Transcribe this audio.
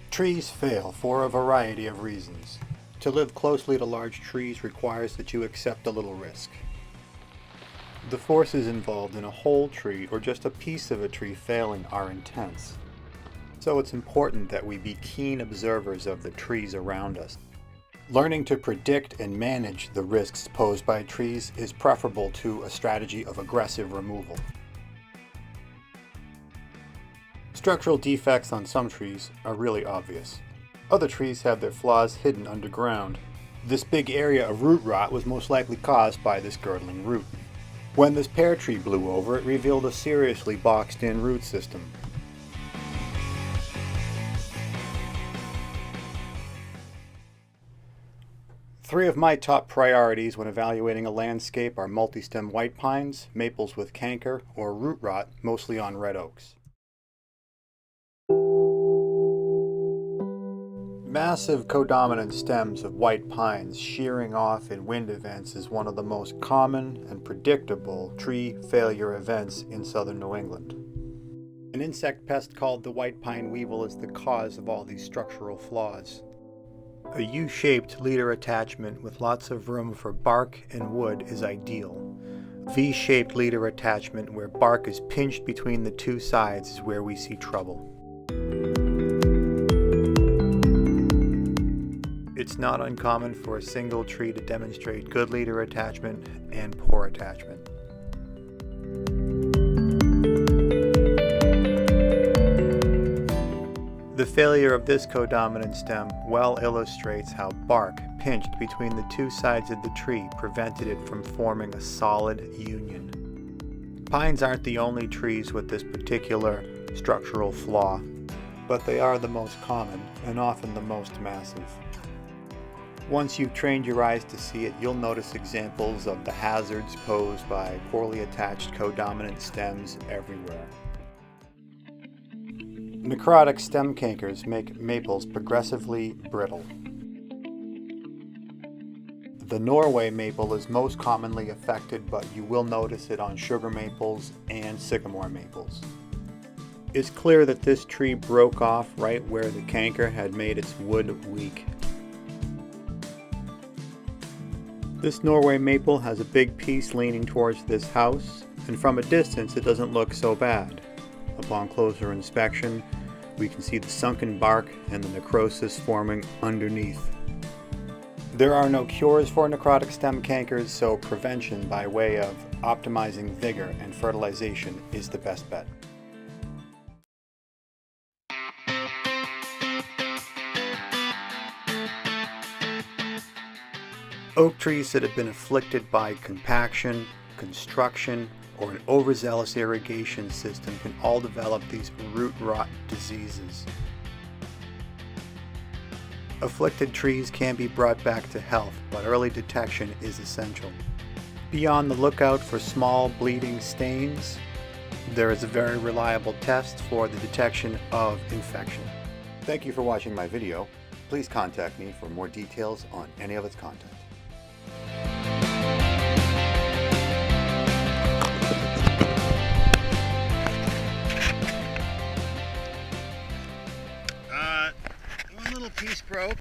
Trees fail for a variety of reasons. To live closely to large trees requires that you accept a little risk. The forces involved in a whole tree or just a piece of a tree failing are intense. So it's important that we be keen observers of the trees around us. Learning to predict and manage the risks posed by trees is preferable to a strategy of aggressive removal. Structural defects on some trees are really obvious. Other trees have their flaws hidden underground. This big area of root rot was most likely caused by this girdling root. When this pear tree blew over, it revealed a seriously boxed-in root system. Three of my top priorities when evaluating a landscape are multi-stem white pines, maples with canker, or root rot, mostly on red oaks. Massive codominant stems of white pines shearing off in wind events is one of the most common and predictable tree failure events in southern New England. An insect pest called the white pine weevil is the cause of all these structural flaws. A U-shaped leader attachment with lots of room for bark and wood is ideal. V-shaped leader attachment where bark is pinched between the two sides is where we see trouble. It's not uncommon for a single tree to demonstrate good leader attachment and poor attachment. The failure of this codominant stem well illustrates how bark pinched between the two sides of the tree prevented it from forming a solid union. Pines aren't the only trees with this particular structural flaw, but they are the most common and often the most massive. Once you've trained your eyes to see it, you'll notice examples of the hazards posed by poorly attached codominant stems everywhere. Necrotic stem cankers make maples progressively brittle. The Norway maple is most commonly affected, but you will notice it on sugar maples and sycamore maples. It's clear that this tree broke off right where the canker had made its wood weak. This Norway maple has a big piece leaning towards this house, and from a distance it doesn't look so bad. Upon closer inspection, we can see the sunken bark and the necrosis forming underneath. There are no cures for necrotic stem cankers, so prevention by way of optimizing vigor and fertilization is the best bet. Oak trees that have been afflicted by compaction, construction, or an overzealous irrigation system can all develop these root rot diseases. Afflicted trees can be brought back to health, but early detection is essential. Be on the lookout for small bleeding stains. There is a very reliable test for the detection of infection. Thank you for watching my video. Please contact me for more details on any of its content. One little piece broke.